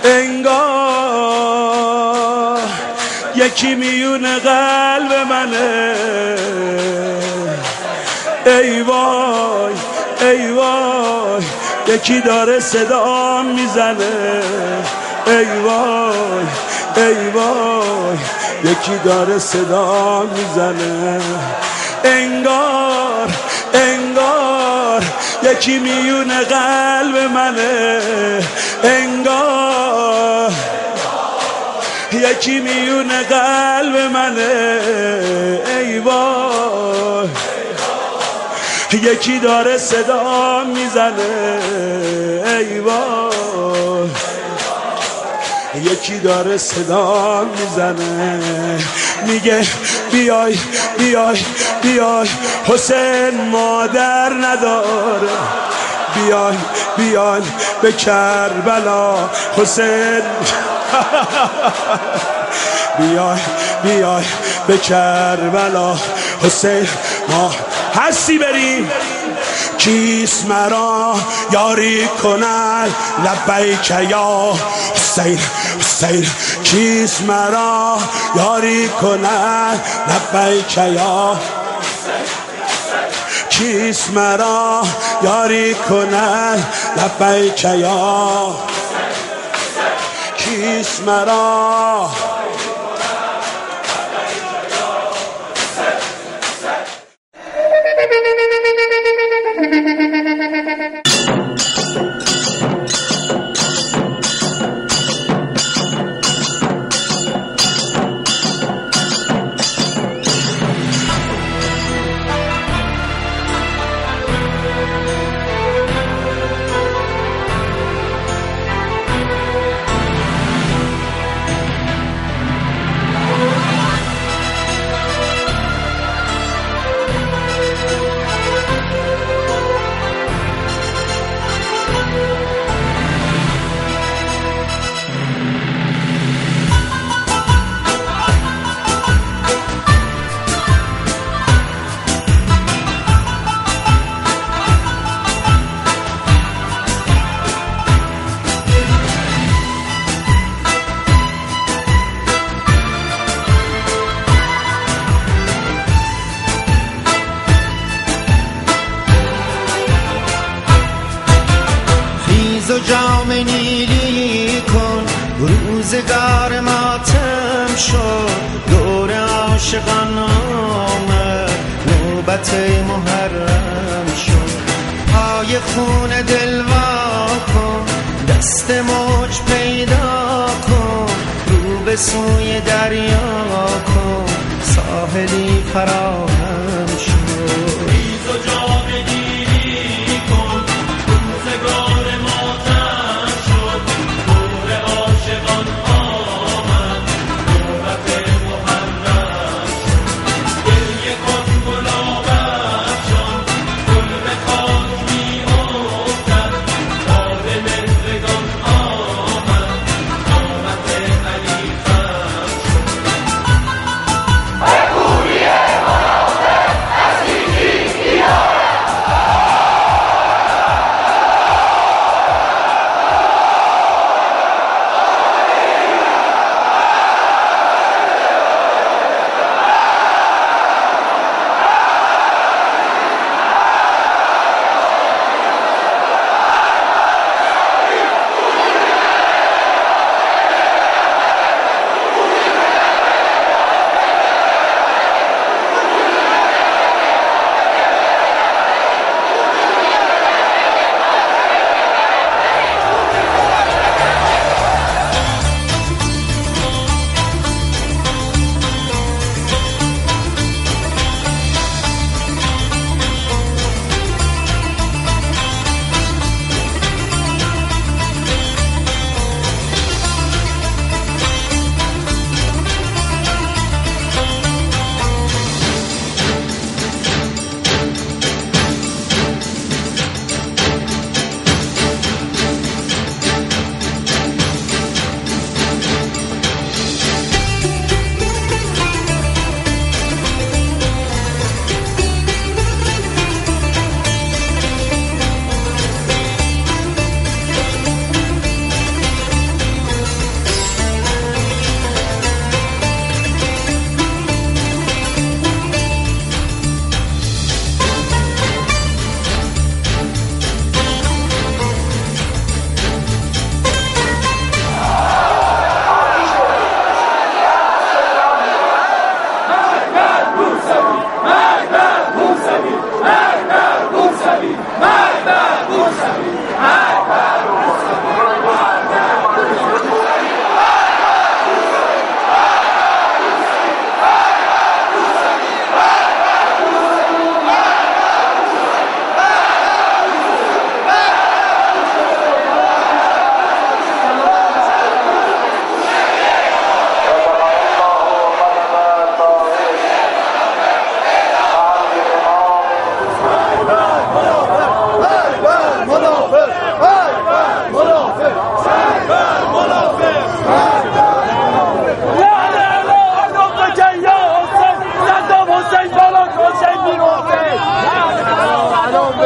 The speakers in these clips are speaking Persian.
انگار یکی میون قلب منه. ای وای ای وای یکی داره صدا میزنه. ای وای ای وای یکی داره صدا میزنه. انگار انگار یکی میون قلب منه. انگار یکی میون قلب منه. ای وای یکی داره صدا میزنه. ای وای یکی داره صدا میزنه. میگه بیای بیای بیای حسین مادر نداره. بیای بیای به کربلا حسین. بیای بیای به کربلا حسین. ما هستی بریم. کیس مرا یاری کنن لبیک یا حسین حسین. کیس مرا یاری کنن لبیک یا. کیس مرا یاری کنن لبیک یا. کیس مرا جام نیلی کن. روزگار ماتم شد. دور عاشقان آمد. نوبت محرم شد. پای خون دل وا کن. دست موج پیدا کن. رو به سوی دریا کن. ساحلی فراهم شد. ریز و جام نیلی کن. روزگار Hallelujah!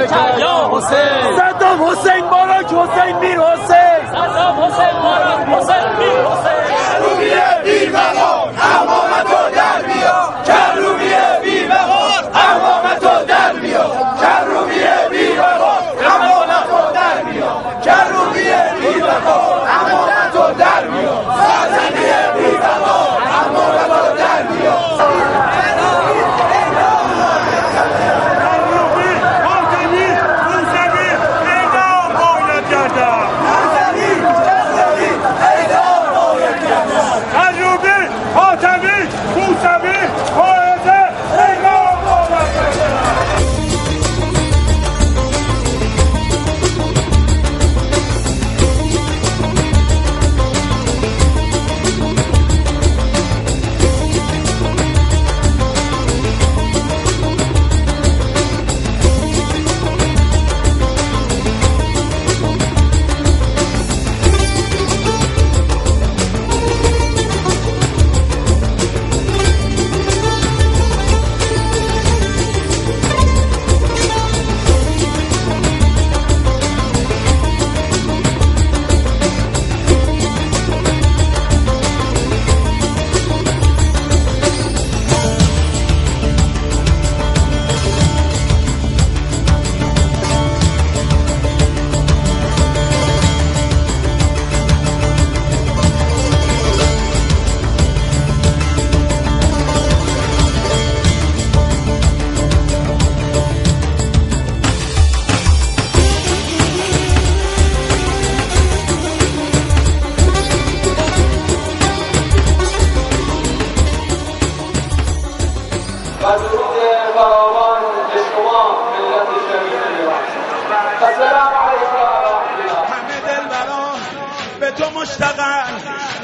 بکن یا حسین. صدام حسین بارک حسین میر حسین. صدام حسین بارک حسین میر حسین. کروبیه بیر بهار امامتو در بیا. کروبیه بیر بهار امامتو در بیا. کروبیه بیر بهار امامتو در بیا. کروبیه بیر بهار امامتو در بیا. سازنیه بیر بهار امامتو در بیا.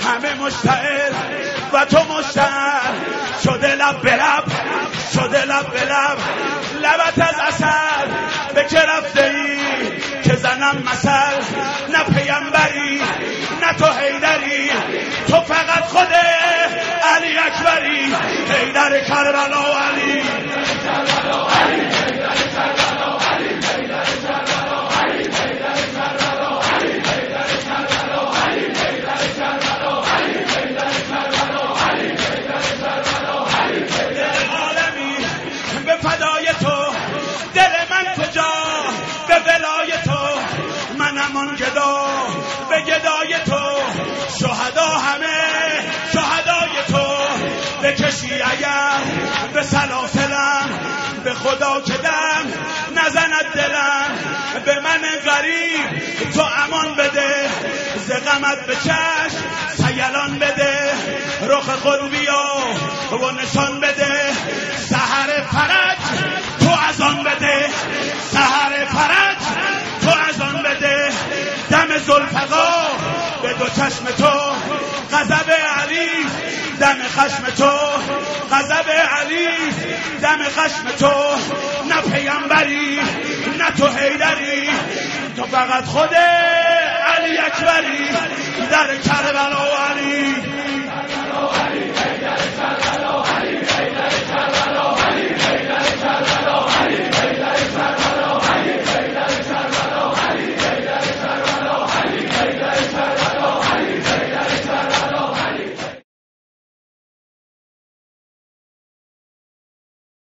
همه مشتعل و تو مشتعل شده لب به لب، شده لب به لب، لبت از اصل به که رفته ای که زنم مثل، نه پیمبری نه تو حیدری، تو فقط خود علی اکبری، حیدر کربلا و علی به گدای تو، شهدا همه شهدای تو، بکشی اگر به سلاسلم، به خدا که دم نزند دلم، به من غریب تو امان بده، ز غمت به چشم سیلان بده، رخ خود بیا و نشان بده، سحر فرج تو از آن بده، سحر فرج تو از آن بده، دم ذوالفقار به دو چشم تو، غضب علی دم خشم تو، غضب علی دم خشم تو، نه پیمبری نه تو حیدری، تو فقط خود علی اکبری در کربلا